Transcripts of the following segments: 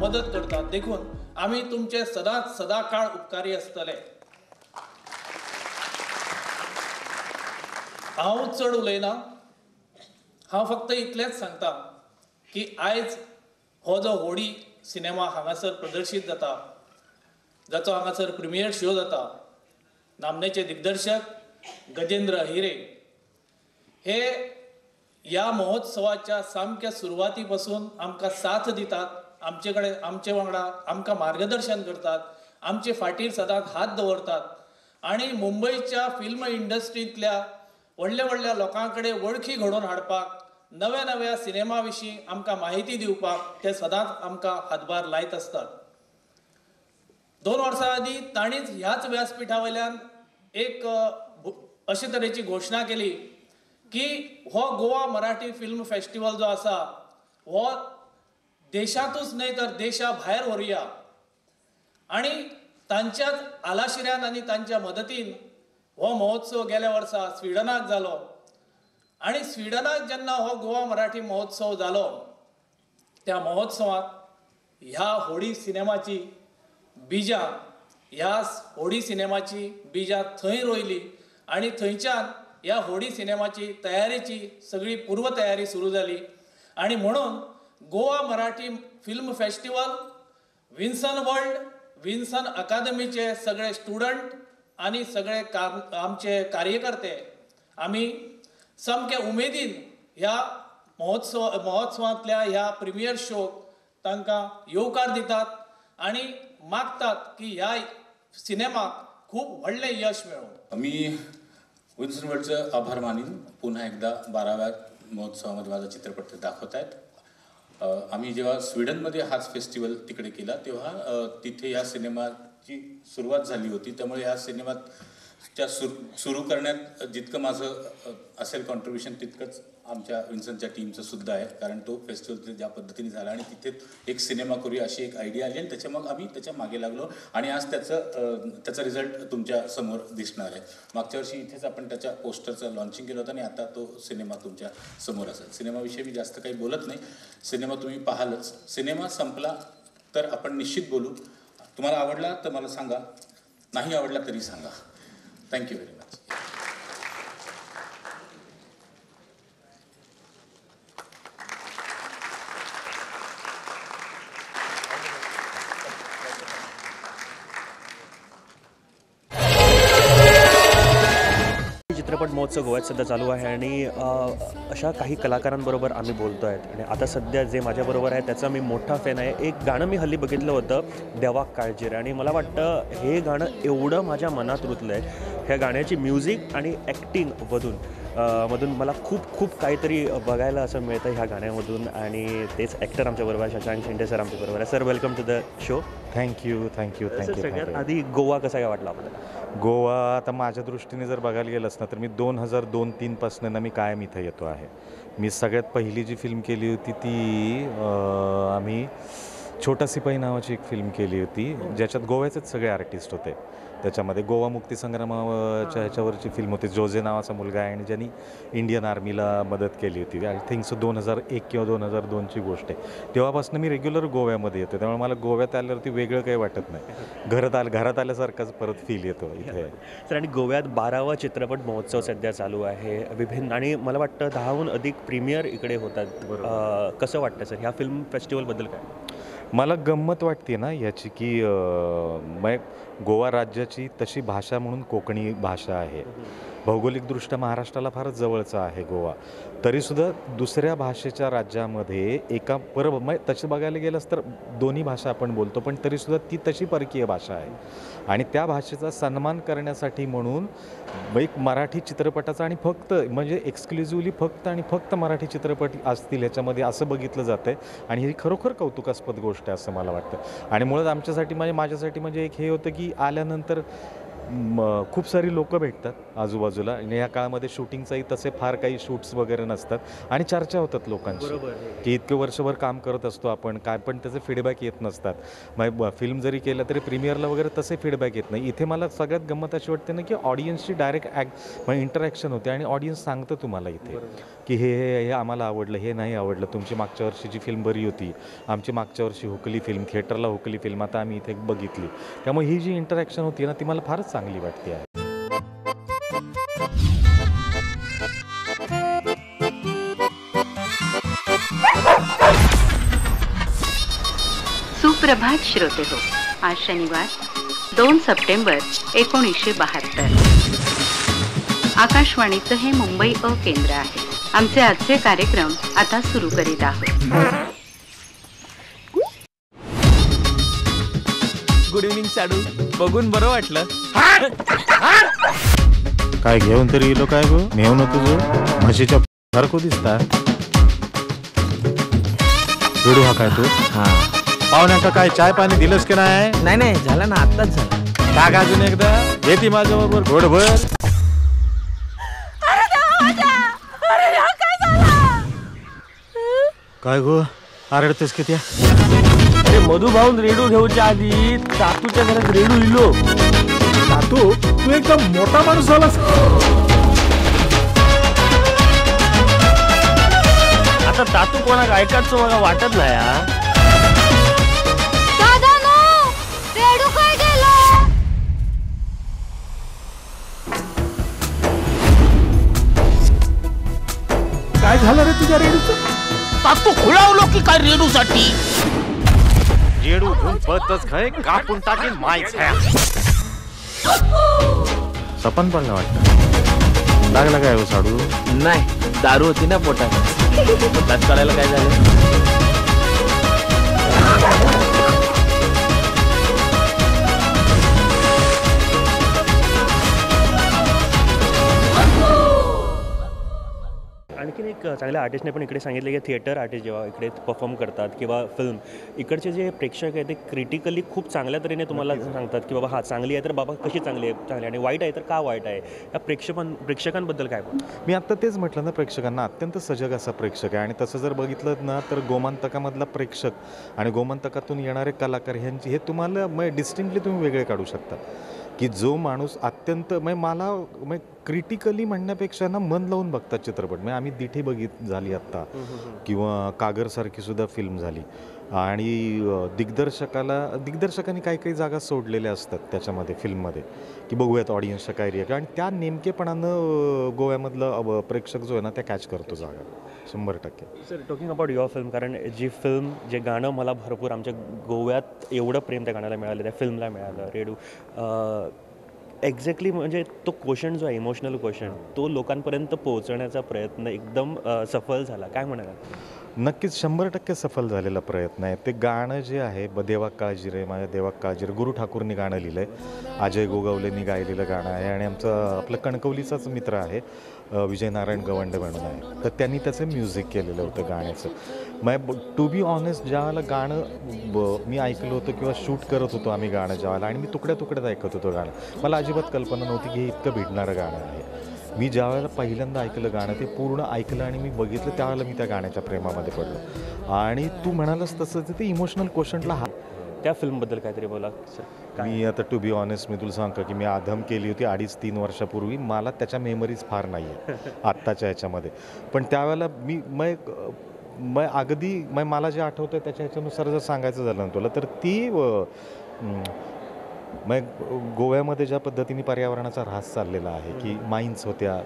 मदत करतात देखून आम्ही तुमचे सदाकाळ उपकारी असतले। हांव चड उलयना, हांव फक्त इतलेंच सांगता की आयज हो जो होडी सिनेमा हांगासर प्रदर्शीत जाता, जाचो हांगासर प्रिमियर शो जाता, नामनेचे दिग्दर्शक गजेंद्र अहिरे हे ह्या महोत्सवाच्या सामक्या सुरवाती पासून आमकां साथ दितात, आमचे वांगडा आमकां मार्गदर्शन करतात, आमचे फाटीर सदांच हात दवरतात आणि मुंबईच्या फिल्म इंडस्ट्रींतल्या व्हडल्या व्हडल्या लोकां कडेन वळखी घडोवन हाडपाक, नव्या नव्या सिनेमा विशीं आमकां माहिती दिवपाक ते सदांच आमकां हातभार लायत असतात। 2 वर्सां आदीं तांणीच ह्याच व्यासपीठा वयल्यान एक अशे तरेची घोशणा केली की हो गोवा मराठी फिल्म फेस्टिवल जो आसा हो देशांतूच न्हय तर देशा भायर व्हरुया आनी तांच्याच आलाशिऱ्यान आनी तांच्या मदतीन हो महोत्सव गेल्या वर्सा स्विडनाक जालो आनी स्विडनाक जेन्ना हो गोवा मराठी महोत्सव जालो त्या महोत्सवात ह्या होडी सिनेमाची बिजां थंय रोयली आनी थंयच्यान ह्या होडी सिनेमाची तयारीची सगळी पूर्व तयारी सुरू जाली आनी म्हणून Goa Marathi film festival, Vinson अकादमीचे सगळे स्टुडंट आनी सगळे आमचे कार्यकर्ते आमी सामके उमेदीन ह्या महोत्सवांतल्या ह्या प्रिमियर शोक तांकां येवकार दितात आनी मागतात की ह्या सिनेमाक खूब व्हडलें यश मेळो। मी विन्सन वर्ल्डचं आभार मानीन। पुन्हा एकदा 12व्या महोत्सवामध्ये माझा चित्रपट दाखवत आहेत। आम्ही जेव्हा स्वीडनमध्ये हाच फेस्टिवल तिकडे केला तेव्हा तिथे या सिनेमाची सुरुवात झाली होती, त्यामुळे या सिनेमाच्या सुरू करण्यात जितकं माझं असेल कॉन्ट्रीब्युशन तितकंच आमच्या विन्सनच्या टीमचं सुद्धा आहे, कारण तो फेस्टिवल ज्या पद्धतीने झाला आणि तिथे एक सिनेमा करूया अशी एक आयडिया आली आणि मग आम्ही त्याच्या मागे लागलो आणि आज त्याचा रिझल्ट तुमच्या समोर दिसणार आहे। मागच्या वर्षी इथेच आपण त्याच्या पोस्टरचं लॉन्चिंग केलं होतं आणि आता तो सिनेमा तुमच्या समोर असेल। सिनेमाविषयी मी जास्त काही बोलत नाही, सिनेमा तुम्ही पाहालच। सिनेमा संपला तर आपण निश्चित बोलू। तुम्हाला आवडला तर मला सांगा, नाही आवडला तरी सांगा। Thank you very much. चित्रपट महोत्सव गोव्यात सध्या चालू आहे आणि अशा काही कलाकारांबरोबर आम्ही बोलतो आहेत आणि आता सध्या जे माझ्याबरोबर आहे त्याचा मी मोठा फॅन आहे। एक गाणं मी हल्ली बघितलं होतं, देवाक काळजी आणि मला वाटतं हे गाणं एवढं माझ्या मनात रुतलं आहे। ह्या गाण्याची म्युझिक आणि ॲक्टिंग मधून मला खूप काहीतरी बघायला असं मिळतं ह्या गाण्यामधून आणि तेच ॲक्टर आमच्याबरोबर शशांक शिंदे सर आमच्याबरोबर आहे। Sir welcome to the show. Thank you. सगळ्यात आधी गोवा कसा काय वाटला आपल्याला? गोवा आता माझ्या दृष्टीने जर बघायला गेलंच ना तर मी 2002-03 पासून मी कायम इथं येतो आहे। मी सगळ्यात पहिली जी फिल्म केली होती ती आम्ही छोटा सिपाही नावाची एक फिल्म केली होती ज्याच्यात गोव्याचेच सगळे आर्टिस्ट होते। त्याच्यामध्ये गोवा मुक्तीसंग्रामाच्या ह्याच्यावरची फिल्म होती। जोजे नावाचा मुलगा आहे आणि ज्यांनी इंडियन आर्मीला मदत केली होती। आय थिंक सो 2001 किंवा 2002ची गोष्ट आहे। तेव्हापासून मी रेग्युलर गोव्यामध्ये येतो, त्यामुळे मला गोव्यात आल्यावरती वेगळं काही वाटत नाही। घरात आल्यासारखाच परत फील येतो इथे। सर आणि गोव्यात 12वा चित्रपट महोत्सव सध्या चालू आहे विभिन्न आणि मला वाटतं 10हून अधिक प्रीमियर इकडे होतात। कसं वाटतं सर ह्या फिल्म फेस्टिवलबद्दल काय? मला गंमत वाटते ना याची की गोवा राज्याची तशी भाषा म्हणून कोकणी भाषा आहे। भौगोलिकदृष्ट्या महाराष्ट्राला फारच जवळचा आहे गोवा, तरीसुद्धा दुसऱ्या भाषेच्या राज्यामध्ये तशी बघायला गेलंच तर दोन्ही भाषा आपण बोलतो, पण तरीसुद्धा ती तशी परकीय भाषा आहे आणि त्या भाषेचा सन्मान करण्यासाठी म्हणून एक मराठी चित्रपटाचा आणि फक्त म्हणजे एक्सक्लुझिव्हली फक्त मराठी चित्रपट असतील ह्याच्यामध्ये असं बघितलं जातं आहे आणि ही खरोखर कौतुकास्पद गोष्ट आहे असं मला वाटतं। आणि मुळात आमच्यासाठी माझ्यासाठी म्हणजे एक हे होतं की आल्यानंतर खूप सारी लोकं भेटतात आजूबाजूला आणि या काळामध्ये शूटिंगचाही तसे फार काही शूट्स वगैरे नसतात आणि चर्चा होतात लोकांची की इतके वर्षभर काम करत असतो आपण काय, पण त्याचे फीडबॅक येत नसतात. मग फिल्म जरी केलं तरी प्रीमियरला वगैरे तसे फीडबॅक येत नाही. इथे मला सगळ्यात गंमत अशी वाटते ना की ऑडियन्सची डायरेक्ट म्हणजे इंटरॅक्शन होते आणि ऑडियन्स सांगतं तुम्हाला इथे की हे आम्हाला आवडलं, हे नाही आवडलं, तुमची मागच्या वर्षीची फिल्म बरी होती, आमची मागच्या वर्षी हुकली फिल्म, थिएटरला हुकली फिल्म आता आम्ही इथे बघितली. त्यामुळे ही जी इंटरॅक्शन होती ना ती मला फारच चांगली वाटते आहे. सुप्रभात श्रोते हो, आज शनिवार 2 सप्टेंबर 1972. आकाशवाणीचं हे मुंबई अ केंद्र आहे. आमचे आजचे कार्यक्रम आता सुरू करीत आहोत. गुड इव्हनिंग साडू, बघून बरं वाटलं. काय घेऊन तरी गेलो काय गो, मेव न तुझं म्हशीच्या सारखं दिसता. रेडू हा काय तू? हा, पाहुण्या काय चाय पाणी दिलंस की नाही? नाही झालं ना, आत्ताच झालं. टाक अजून एकदा, येते माझ्या बरोबर घोडभर. काय गो आरडतेस किती? अरे मधुभाऊन रेडू घेऊच्या आधी तातूच्या घरात रेडू इलो. तू एकदम मोठा माणूस झालास. आता तातू कोणाक ऐकायचं मला वाटत नाही. हा, काय झालं रे तुझ्या रेडूचं? तातू खुळावलो की काय रेडू साठी? रेडू घेऊन पतच खाय कापून टाकीन मायच. सपन पडलं वाटतं. लागला काय हो साडू? नाही, दारू होती ना पोटात. त्यात करायला काय झालं? आणखीन एक चांगल्या आर्टिस्टने पण इकडे सांगितलं की थिएटर आर्टिस्ट जेव्हा इकडे परफॉर्म करतात किंवा फिल्म, इकडचे जे प्रेक्षक आहेत ते क्रिटिकली खूप चांगल्या तऱ्हेने तुम्हाला सांगतात की बाबा हा चांगली आहे तर बाबा कशी चांगली आहे आणि वाईट आहे तर का वाईट आहे. या प्रेक्षकांबद्दल काय बोल? मी आत्ता तेच म्हटलं ना, प्रेक्षकांना अत्यंत सजग असा प्रेक्षक आहे आणि तसं जर बघितलं ना तर गोमंतकामधला प्रेक्षक आणि गोमंतकातून येणारे कलाकार ह्यांची हे तुम्हाला डिस्टिंक्टली तुम्ही वेगळे काढू शकता. की जो माणूस अत्यंत मला क्रिटिकली म्हणण्यापेक्षा ना मन लावून बघतात चित्रपट. आम्ही दिठी झाली आत्ता किंवा कागरसारखी सुद्धा फिल्म झाली आणि दिग्दर्शकांनी काही काही जागा सोडलेल्या असतात त्याच्यामध्ये फिल्ममध्ये की बघूयात ऑडियन्सच्या काय रिॲक्ट, आणि त्या नेमकेपणानं गोव्यामधलं प्रेक्षक जो आहे ना त्या कॅच करतो जागा 100%. Sir, talking about your film, कारण जी फिल्म जे गाणं मला भरपूर आमच्या गोव्यात एवढं प्रेम त्या गाण्याला मिळालं, त्या फिल्मला मिळालं रेडू. एक्झॅक्टली म्हणजे तो क्वेश्चन जो आहे इमोशनल क्वेश्चन तो लोकांपर्यंत पोहोचवण्याचा प्रयत्न एकदम सफल झाला, काय म्हणाला? नक्कीच 100% सफल झालेला प्रयत्न आहे. ते गाणं जे आहे देवा काळजी रे माझ्या देवा काळजी रे, गुरु ठाकूरनी गाणं लिहिलं आहे, अजय गोगावलेंनी गायलेलं गाणं आहे आणि आपलं कणकवलीचाच मित्र आहे विजय नारायण गवंडे म्हणून आहे, तर त्यांनी त्याचं म्युझिक केलेलं होतं गाण्याचं. टू बी ऑनेस्ट ज्यावेळेला गाणं मी ऐकलं होतं किंवा शूट करत होतो आम्ही गाणं ज्यावेळेला आणि मी तुकड्या तुकड्यात ऐकत होतो गाणं, मला अजिबात कल्पना नव्हती की हे इतकं भिडणारं गाणं आहे. मी ज्यावेळेला पहिल्यांदा ऐकलं गाणं ते पूर्ण ऐकलं आणि मी बघितलं त्यावेळेला मी त्या गाण्याच्या प्रेमामध्ये पडलो. आणि तू म्हणालंस तसं ते इमोशनल क्वेश्चनला त्या फिल्मबद्दल काहीतरी बोला सर. मी आता टू बी ऑनेस्ट मी तुला सांगतो की मी आधम केली होती 2.5-3 वर्षापूर्वी. मला त्याच्या मेमरीज फार नाही आहे आत्ताच्या ह्याच्यामध्ये, पण त्यावेळेला मी अगदी मला जे आठवतं त्याच्या ह्याच्यानुसार जर सांगायचं झालं ना तुला तर ती गोव्यामध्ये ज्या पद्धतीने पर्यावरणाचा ऱ्हास चाललेला आहे की माईन्स होत्या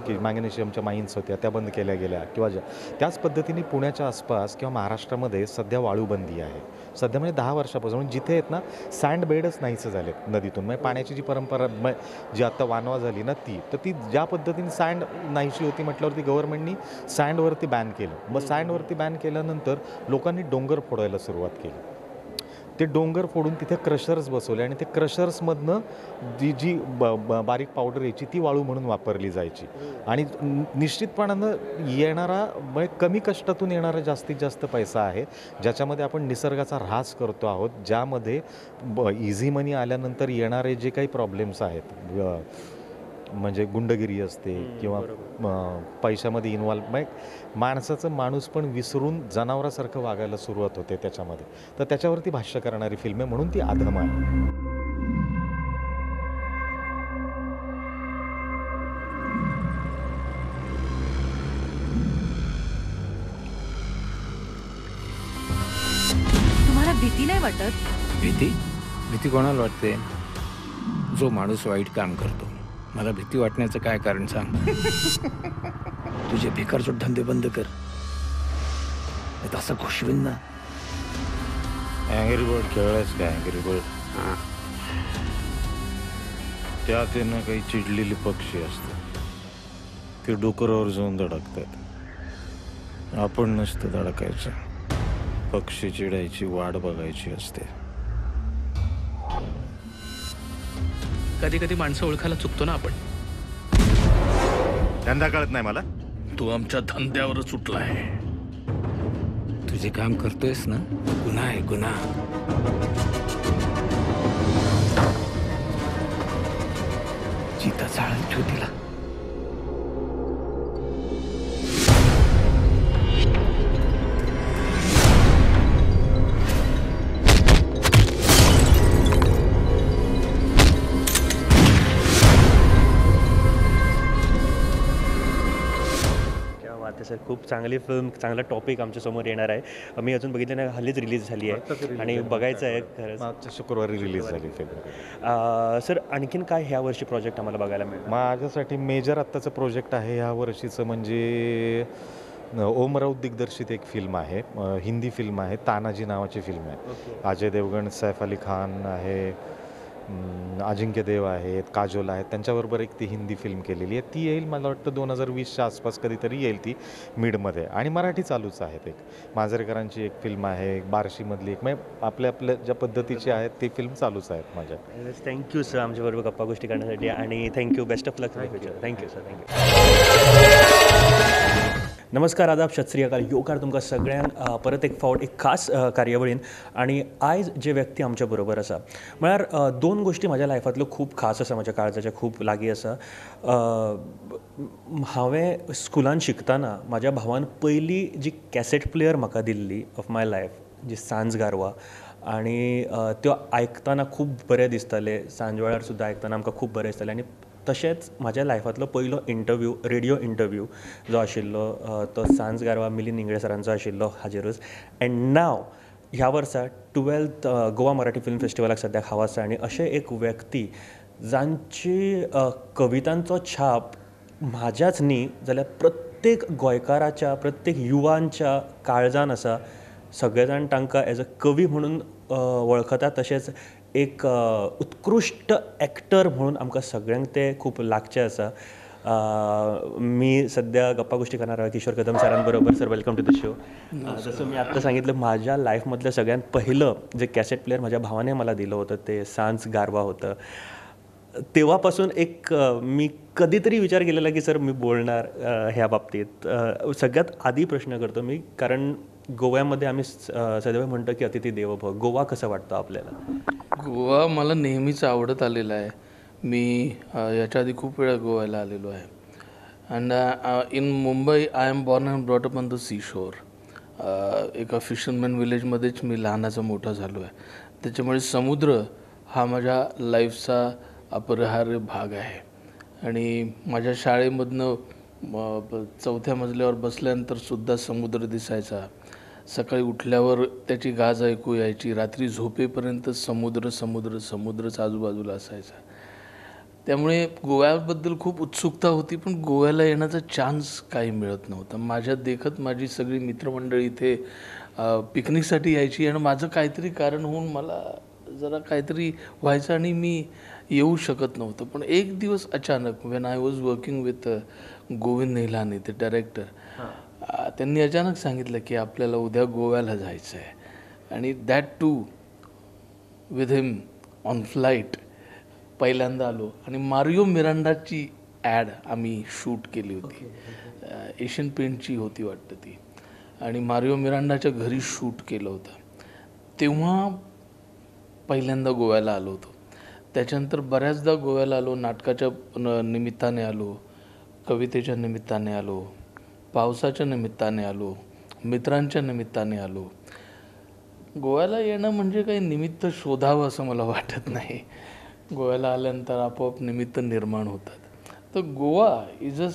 की मॅग्नेशियमच्या माईन्स होत्या त्या बंद केल्या गेल्या किंवा त्याच पद्धतीने पुण्याच्या आसपास किंवा महाराष्ट्रामध्ये सध्या वाळूबंदी आहे. सध्या म्हणजे 10 वर्षापासून जिथे आहेत ना सँड बेडच नाहीचं झाले नदीतून. पाण्याची जी परंपरा जी आता वानवा झाली ना ती ज्या पद्धतीने सँड नाहीशी होती म्हटल्यावरती गव्हर्नमेंटनी सँडवरती बॅन केलं. सँडवरती बॅन केल्यानंतर लोकांनी डोंगर फोडायला सुरुवात केली. ते डोंगर फोडून तिथे क्रशर्स बसवले आणि ते क्रशर्समधनं जी बारीक पावडर यायची ती वाळू म्हणून वापरली जायची. आणि निश्चितपणानं येणारा म्हणजे कमी कष्टातून येणारा जास्तीत जास्त पैसा आहे, ज्याच्यामध्ये आपण निसर्गाचा ऱ्हास करतो आहोत, ज्यामध्ये इझी मनी आल्यानंतर येणारे जे काही प्रॉब्लेम्स आहेत, म्हणजे गुंडगिरी असते किंवा पैशामध्ये इन्व्हॉल्व, म्हणजे माणसाचं माणूस पण विसरून जनावरासारखं वागायला सुरुवात होते त्याच्यामध्ये. तर त्याच्यावरती भाष्य करणारी फिल्म आहे, म्हणून ती अधम आहे. तुम्हाला भीती नाही वाटत? भीती कोणाला वाटते? जो माणूस वाईट काम करतो. मला भीती वाटण्याचं काय कारण सांग? तुझे बेकारचे धंदे बंद कर, असं घुसवीन ना. अँग्री बर्ड खेळायच काय? अँग्री बर्ड त्यात आहे ना काही चिडलेली पक्षी असतात, ते डोकरावर जाऊन धडकतात. आपण नसतं धडकायचं, पक्षी चिडायची वाट बघायची असते. कधी कधी माणसं ओळखायला चुकतो ना आपण. धंदा कळत नाही मला. तू आमच्या धंद्यावर सुटलाय. तुझे काम करतोयस ना, गुन्हा आहे गुन्हा. चिता चाळत ठेव तिला. सर खूप चांगली फिल्म, चांगला टॉपिक आमच्यासमोर येणार आहे. मी अजून बघितलं नाही, हल्लीच रिलीज झाली आहे आणि बघायचं आहे खरंच. मागच्या शुक्रवारी रिलीज झाली फिल्म. सर आणखीन काय ह्या वर्षी प्रोजेक्ट आम्हाला बघायला मिळेल? माझ्यासाठी मेजर आत्ताचं प्रोजेक्ट आहे ह्या वर्षीचं म्हणजे ओम राऊत दिग्दर्शित एक फिल्म आहे, हिंदी फिल्म आहे, तानाजी नावाची फिल्म आहे. अजय देवगण, सैफ अली खान आहे, अजिंक्य देव आहेत, काजोल आहेत, त्यांच्याबरोबर एक ती हिंदी फिल्म केलेली आहे. ती येईल मला वाटतं 2020च्या आसपास कधीतरी येईल ती मिडमध्ये. आणि मराठी चालूच आहेत. एक मांजरेकरांची एक फिल्म आहे, एक बार्शीमधली एक, म्हणजे आपल्या ज्या पद्धतीची आहेत ती फिल्म चालूच आहेत माझ्या. थँक्यू सर आमच्याबरोबर गप्पा गोष्टी करण्यासाठी आणि thank you, best of luck. Thank you sir, thank you. नमस्कार, आदाब, सत श्री अकाल, योकार तुमकां सगळ्यांक परत एक फावट एक खास कार्यावळीन. आणि आयज जे व्यक्ती आमच्या बरोबर आसा म्हळ्यार दोन गोष्टी म्हाज्या लायफांतल्यो खूब खास आसा, म्हाज्या काळजाच्या खूब लागीं आसा. हांवें स्कुलान शिकतना म्हाज्या भावान पयली जी कॅसेट प्लेयर म्हाका दिल्ली ऑफ माय लायफ, जी सांज गारवा, आणि त्यो आयकतना खूब बरें दिसतालें. सांज वेळार सुद्दां आयकतना आमकां खूब बरें दिसतालें. आनी तशेंच म्हाज्या लायफांतलो पयलो इंटरव्यू, रेडिओ इंटरव्यू जो आशिल्लो तो सांज गारवा मिलिंद इंगळे सरांचो आशिल्लो हाजेरूच. अँड नाव ह्या वर्सा 12th गोवा मराठी फिल्म फेस्टिवलाक सद्याक हांव आसा. आनी अशें एक व्यक्ती जांची कवितांचो छाप म्हाज्याच न्ही जाल्यार प्रत्येक गोंयकाराच्या, प्रत्येक युवांच्या काळजान आसा. सगळे जाण तांकां एज अ कवी म्हणून वळखतात, तशेंच एक उत्कृश्ट एक्टर म्हणून आमकां सगळ्यांक ते खूब लागचें आसा. मी सध्या गप्पा गोष्टी करणार किशोर कदम सरांबरोबर. Sir, welcome to the show. जसं मी आत्ता सांगितलं, माझ्या लाईफमधलं सगळ्यात पहिलं जे कॅसेट प्लेअर माझ्या भावाने मला दिलं होतं ते सांज गारवा होतं. तेव्हापासून एक मी कधीतरी विचार केलेला की सर मी बोलणार ह्या बाबतीत. सगळ्यात आधी प्रश्न करतो मी, कारण गोव्यामध्ये आम्ही सदैव म्हणतो की अतिथी देवो भव. गोवा कसं वाटतं आपल्याला? गोवा मला नेहमीच आवडत आलेला आहे. मी याच्या आधी खूप वेळा गोव्याला आलेलो आहे. And in Mumbai I am born and brought up on the sea shore. एका फिशरमॅन विलेजमध्येच मी लहानाचा मोठा झालो आहे. त्याच्यामुळे समुद्र हा माझ्या लाईफचा अपरिहार्य भाग आहे. आणि माझ्या शाळेमधनं 4थ्या मजल्यावर बसल्यानंतर सुद्धा समुद्र दिसायचा. सकाळी उठल्यावर त्याची गाज ऐकू यायची. रात्री झोपेपर्यंत समुद्र समुद्र समुद्रच आजूबाजूला असायचा. त्यामुळे गोव्याबद्दल खूप उत्सुकता होती, पण गोव्याला येण्याचा चान्स काही मिळत नव्हता. माझ्या देखत माझी सगळी मित्रमंडळी इथे पिकनिकसाठी यायची आणि माझं काहीतरी कारण होऊन मला जरा काहीतरी व्हायचं आणि मी येऊ शकत नव्हतं. पण एक दिवस अचानक when I was working with Govind Nihalani, ते डायरेक्टर, त्यांनी अचानक सांगितलं की आपल्याला उद्या गोव्याला जायचं आहे. आणि that too with him on flight पहिल्यांदा आलो आणि मारिओ मिरांडाची ॲड आम्ही शूट केली होती. एशियन पेंटची होती वाटतं ती, आणि मारिओ मिरांडाच्या घरी शूट केलं होतं. तेव्हा पहिल्यांदा गोव्याला आलो होतो. त्याच्यानंतर बऱ्याचदा गोव्याला आलो, नाटकाच्या निमित्ताने आलो, कवितेच्या निमित्ताने आलो, पावसाच्या निमित्ताने आलो, मित्रांच्या निमित्ताने आलो. गोव्याला येणं म्हणजे काही निमित्त शोधावं असं मला वाटत नाही. गोव्याला आल्यानंतर आपोआप निमित्त निर्माण होतात. तर Goa is a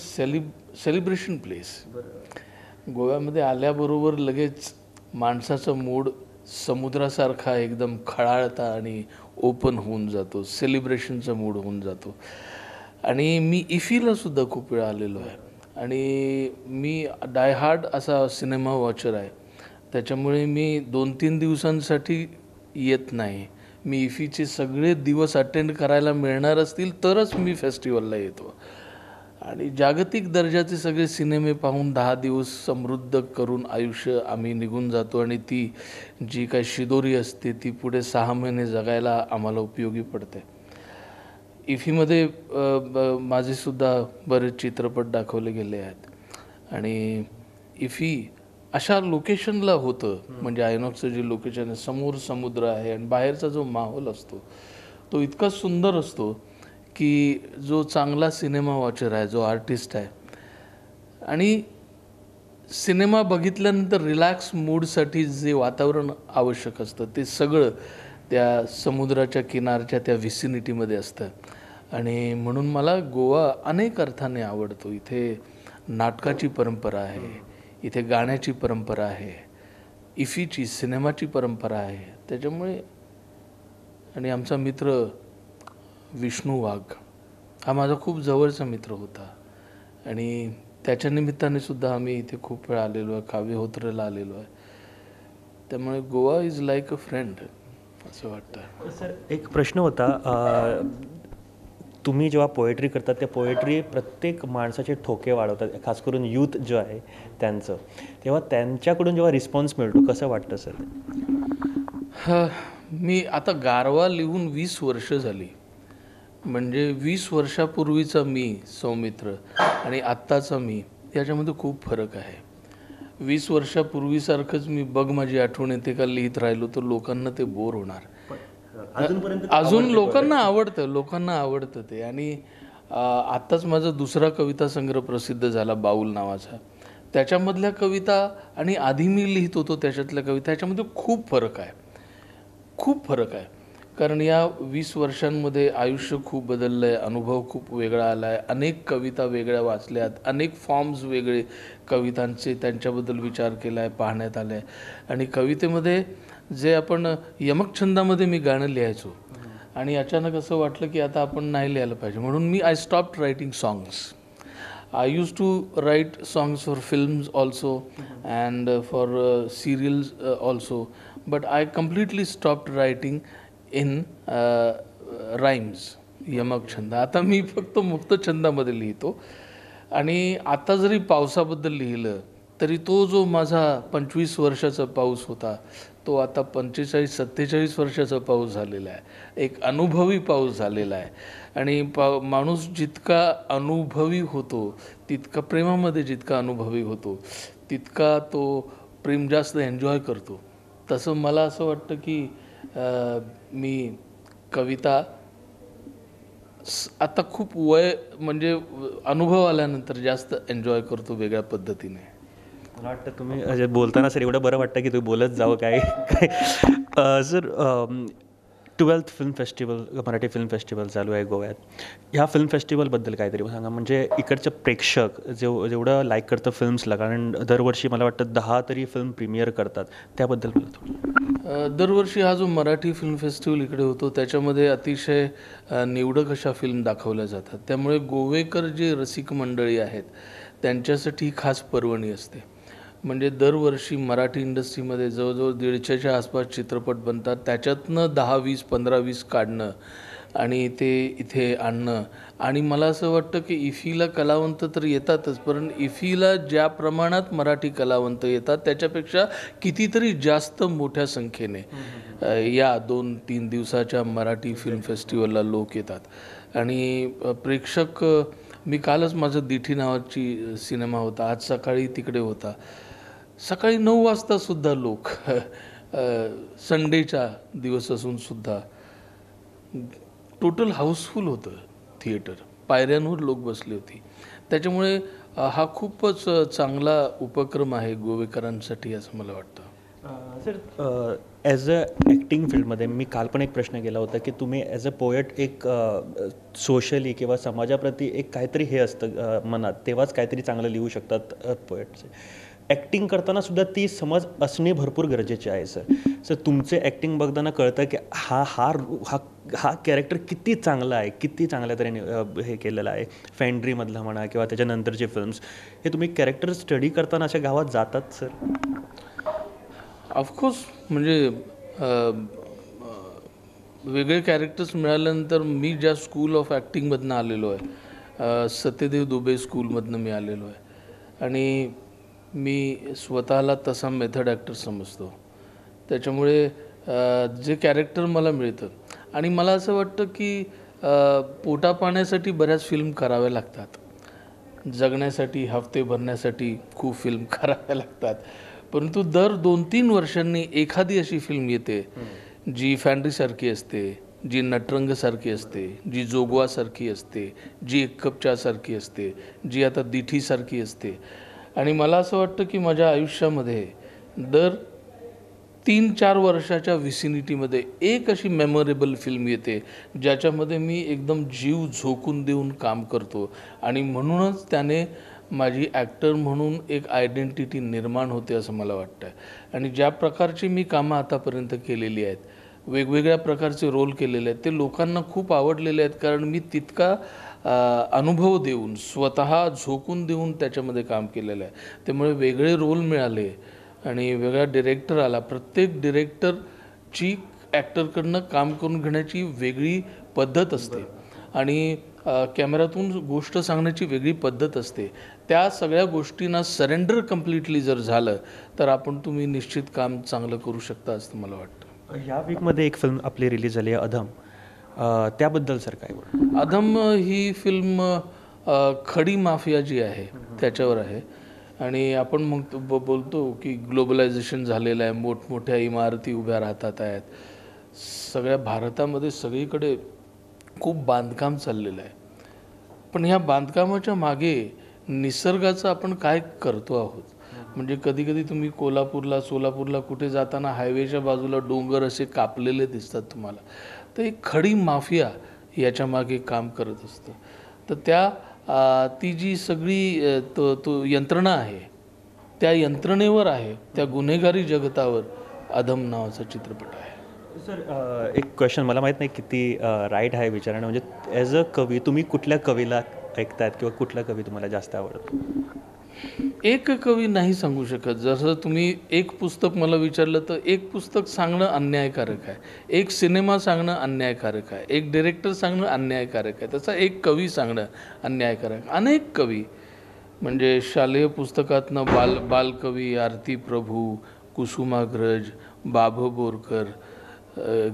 celebration place. गोव्यामध्ये आल्याबरोबर लगेच माणसाचा मूड समुद्रासारखा एकदम खळाळता आणि ओपन होऊन जातो, सेलिब्रेशनचा मूड होऊन जातो. आणि मी इफीला सुद्धा खूप वेळा आलेलो आहे, आणि मी डायहार्ड असा सिनेमा वॉचर आहे. त्याच्यामुळे मी 2-3 दिवसांसाठी येत नाही. मी इफीचे सगळे दिवस अटेंड करायला मिळणार असतील तरच मी फेस्टिवलला येतो. आणि जागतिक दर्जाचे सगळे सिनेमे पाहून 10 दिवस समृद्ध करून आयुष्य आम्ही निघून जातो, आणि ती जी काही शिदोरी असते ती पुढे 6 महिने जगायला आम्हाला उपयोगी पडते. इफीमध्ये माझेसुद्धा बरेच चित्रपट दाखवले गेले आहेत, आणि इफी अशा लोकेशनला होतं. म्हणजे आयनॉक्सचं जे लोकेशन आहे, समोर समुद्र आहे आणि बाहेरचा जो माहोल असतो तो इतका सुंदर असतो की जो चांगला सिनेमा वॉचर आहे, जो आर्टिस्ट आहे, आणि सिनेमा बघितल्यानंतर रिलॅक्स मूडसाठी जे वातावरण आवश्यक असतं ते सगळं त्या समुद्राच्या किनारच्या त्या व्हिसिनिटीमध्ये असतं. आणि म्हणून मला गोवा अनेक अर्थाने आवडतो. इथे नाटकाची परंपरा आहे, इथे गाण्याची परंपरा आहे, इफीची सिनेमाची परंपरा आहे. त्याच्यामुळे, आणि आमचा मित्र विष्णू वाघ हा माझा खूप जवळचा मित्र होता, आणि त्याच्या निमित्ताने सुद्धा आम्ही इथे खूप वेळा आलेलो आहे, काव्य होत्रेला आलेलो आहे. त्यामुळे Goa is like a friend असं वाटतं. सर, एक प्रश्न होता. तुम्ही जेव्हा पोएट्री करतात त्या पोएट्री प्रत्येक माणसाचे ठोके वाढवतात, खास करून यूथ जो आहे त्यांचं, तेव्हा त्यांच्याकडून जेव्हा रिस्पॉन्स मिळतो कसं वाटतं सर? मी आता गारवा लिहून 20 वर्ष झाली. म्हणजे 20 वर्षापूर्वीचा मी सौमित्र आणि आत्ताचा मी याच्यामध्ये खूप फरक आहे. 20 वर्षापूर्वीसारखंच मी बघ माझी आठवण येते का लिहित राहिलो तर लोकांना ते बोर होणार. अजून लोकांना आवडतं ते. आणि आत्ताच माझा दुसरा कविता संग्रह प्रसिद्ध झाला बाऊल नावाचा. त्याच्यामधल्या कविता आणि आधी मी लिहित होतो त्याच्यातल्या कविता, ह्याच्यामध्ये खूप फरक आहे. कारण या 20 वर्षांमध्ये आयुष्य खूप बदललं आहे, अनुभव खूप वेगळा आला आहे, अनेक कविता वेगळ्या वाचल्यात, अनेक फॉर्म्स वेगळे कवितांचे त्यांच्याबद्दल विचार केला आहे, पाहण्यात आलं आहे. आणि कवितेमध्ये जे आपण यमक छंदामध्ये मी गाणं लिहायचो, आणि अचानक असं वाटलं की आता आपण नाही लिहायला पाहिजे, म्हणून मी I stopped writing songs. I used to write songs for films also and for serials also, but I completely stopped writing in rhymes, यमक छंद. आता मी फक्त मुक्त छंदामध्ये लिहितो. आणि आता जरी पावसाबद्दल लिहिलं तरी तो जो माझा 25 वर्षाचा पाऊस होता तो आता 45-47 वर्षाचा पाऊस झालेला आहे, एक अनुभवी पाऊस झालेला आहे. आणि माणूस जितका अनुभवी होतो तितका प्रेमामध्ये जितका अनुभवी होतो तितका तो प्रेम जास्त एन्जॉय करतो. तसं मला असं वाटतं की मी कविता आता खूप म्हणजे अनुभव आल्यानंतर जास्त एन्जॉय करतो वेगळ्या पद्धतीने. मला वाटतं तुम्ही बोलताना सर एवढं बरं वाटतं की तुम्ही बोलत जावं काय. Sir, 12th film festival, Marathi film festival चालू आहे गोव्यात. ह्या फिल्म फेस्टिवलबद्दल काहीतरी सांगा. म्हणजे इकडचं प्रेक्षक जेवढं लाईक करतं फिल्म्सला, कारण दरवर्षी मला वाटतं 10 तरी फिल्म प्रीमियर करतात, त्याबद्दल मला थोडं. दरवर्षी हा जो मराठी फिल्म फेस्टिवल इकडे होतो त्याच्यामध्ये अतिशय निवडक अशा फिल्म दाखवल्या जातात. त्यामुळे गोवेकर जे रसिक मंडळी आहेत त्यांच्यासाठी खास पर्वणी असते. म्हणजे दरवर्षी मराठी इंडस्ट्रीमध्ये जवळजवळ 150च्या आसपास चित्रपट बनतात. त्याच्यातनं 10-20, 15-20 काढणं आणि ते इथे आणणं. आणि मला असं वाटतं की इफीला कलावंत तर येतातच, पण इफीला ज्या प्रमाणात मराठी कलावंत येतात त्याच्यापेक्षा कितीतरी जास्त मोठ्या संख्येने या 2-3 दिवसाच्या मराठी फिल्म फेस्टिवलला लोक येतात. आणि प्रेक्षक, मी कालच माझं दिठी नावाची सिनेमा होता, आज सकाळी तिकडे होता, सकाळी 9 वाजतासुद्धा लोक संडेच्या दिवस असूनसुद्धा टोटल हाऊसफुल होतं थिएटर, पायऱ्यांवर लोक बसली होती. त्याच्यामुळे हा खूपच चांगला उपक्रम आहे गोवेकरांसाठी असं मला वाटतं. सर, ॲज अ ॲक्टिंग फील्डमध्ये मी काल पण एक प्रश्न केला होता की तुम्ही ॲज अ पोएट एक सोशली किंवा समाजाप्रती एक काहीतरी हे असतं मनात, तेव्हाच काहीतरी चांगलं लिहू शकतात पोएटचे. ॲक्टिंग करताना सुद्धा ती समज असणे भरपूर गरजेचे आहे सर. तुमचे ॲक्टिंग बघताना कळतं की हा कॅरेक्टर किती चांगला आहे, किती चांगल्या तऱ्हेने हे केलेलं आहे. फॅन्ड्रीमधला म्हणा किंवा त्याच्यानंतरचे फिल्म्स, हे तुम्ही कॅरेक्टर स्टडी करताना अशा गावात जातात सर? ऑफकोर्स, म्हणजे वेगळे कॅरेक्टर्स मिळाल्यानंतर मी ज्या स्कूल ऑफ ॲक्टिंगमधनं आलेलो आहे, सत्यदेव दुबे स्कूलमधनं मी आलेलो आहे, आणि मी स्वतःला तसा मेथड ॲक्टर समजतो. त्याच्यामुळे जे कॅरेक्टर मला मिळतं, आणि मला असं वाटतं की पोटापाण्यासाठी बऱ्याच फिल्म कराव्या लागतात, जगण्यासाठी, हफ्ते भरण्यासाठी खूप फिल्म कराव्या लागतात, परंतु दर 2-3 वर्षांनी एखादी अशी फिल्म येते जी फॅन्ड्रीसारखी असते, जी नटरंगसारखी असते, जी जोगवासारखी असते, जी एक कप चहासारखी असते, जी आता दिठीसारखी असते. आणि मला असं वाटतं की माझ्या आयुष्यामध्ये दर 3-4 वर्षाच्या विसिनिटीमध्ये एक अशी मेमोरेबल फिल्म येते ज्याच्यामध्ये मी एकदम जीव झोकून देऊन काम करतो, आणि म्हणूनच त्याने माझी ॲक्टर म्हणून एक आयडेंटिटी निर्माण होते असं मला वाटतं. आणि ज्या प्रकारची मी कामं आतापर्यंत केलेली आहेत, वेगवेगळ्या प्रकारचे रोल केलेले आहेत, ते लोकांना खूप आवडलेले आहेत, कारण मी तितका अनुभव देऊन, स्वतः झोकून देऊन त्याच्यामध्ये काम केलेलं आहे. त्यामुळे वेगळे रोल मिळाले आणि वेगळा डिरेक्टर आला. प्रत्येक डिरेक्टरची ॲक्टरकडनं काम करून घेण्याची वेगळी पद्धत असते, आणि कॅमेऱ्यातून गोष्ट सांगण्याची वेगळी पद्धत असते. त्या सगळ्या गोष्टींना सरेंडर कम्प्लिटली जर झालं तर तुम्ही निश्चित काम चांगलं करू शकता असं मला वाटतं. ह्या वीकमध्ये एक फिल्म आपली रिलीज झाली आहे, अधम, त्याबद्दल सर काय? अधम ही फिल्म खडी माफिया जी आहे त्याच्यावर आहे. आणि आपण मग बोलतो की ग्लोबलायझेशन झालेलं आहे, मोठमोठ्या इमारती उभ्या राहतात आहेत, सगळ्या भारतामध्ये सगळीकडे खूप बांधकाम चाललेलं आहे. पण ह्या बांधकामाच्या मागे निसर्गाचं आपण काय करतो आहोत? म्हणजे कधी कधी तुम्ही सोलापूरला कुठे जाताना हायवेच्या बाजूला डोंगर असे कापलेले दिसतात तुम्हाला, तर एक खडी माफिया याच्या मागे काम करत असतं. तर ती जी सगळी तो यंत्रणा आहे, त्या यंत्रणेवर आहे, त्या गुन्हेगारी जगतावर अधम नावाचा चित्रपट आहे. सर, एक क्वेश्चन, मला माहीत नाही किती राईट आहे विचारणं, म्हणजे ॲज अ कवी तुम्ही कुठल्या कवीला ऐकतायत किंवा कुठला कवी तुम्हाला जास्त आवडतो? एक कवी नाही सांगू शकत. जसं तुम्ही एक पुस्तक मला विचारलं तर एक पुस्तक सांगणं अन्यायकारक आहे, एक सिनेमा सांगणं अन्यायकारक आहे, एक डिरेक्टर सांगणं अन्यायकारक आहे, तसा एक कवी सांगणं अन्यायकारक. अनेक कवी, म्हणजे शालेय पुस्तकातनं बालकवी आरती प्रभू, कुसुमाग्रज, बाभ बोरकर,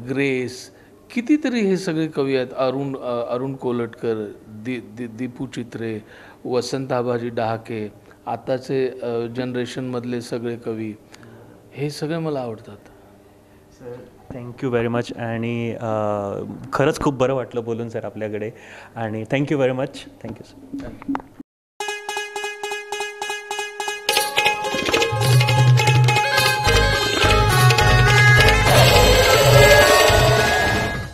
ग्रेस, कितीतरी हे सगळे कवी आहेत. अरुण कोलटकर, दीपू चित्रे, वसंत आबाजी डहाके, आताचे जनरेशनमधले सगळे कवी, हे सगळे मला आवडतात. Sir, thank you very much. आणि खरंच खूप बरं वाटलं बोलून सर आपल्याकडे, आणि thank you very much. Thank you sir.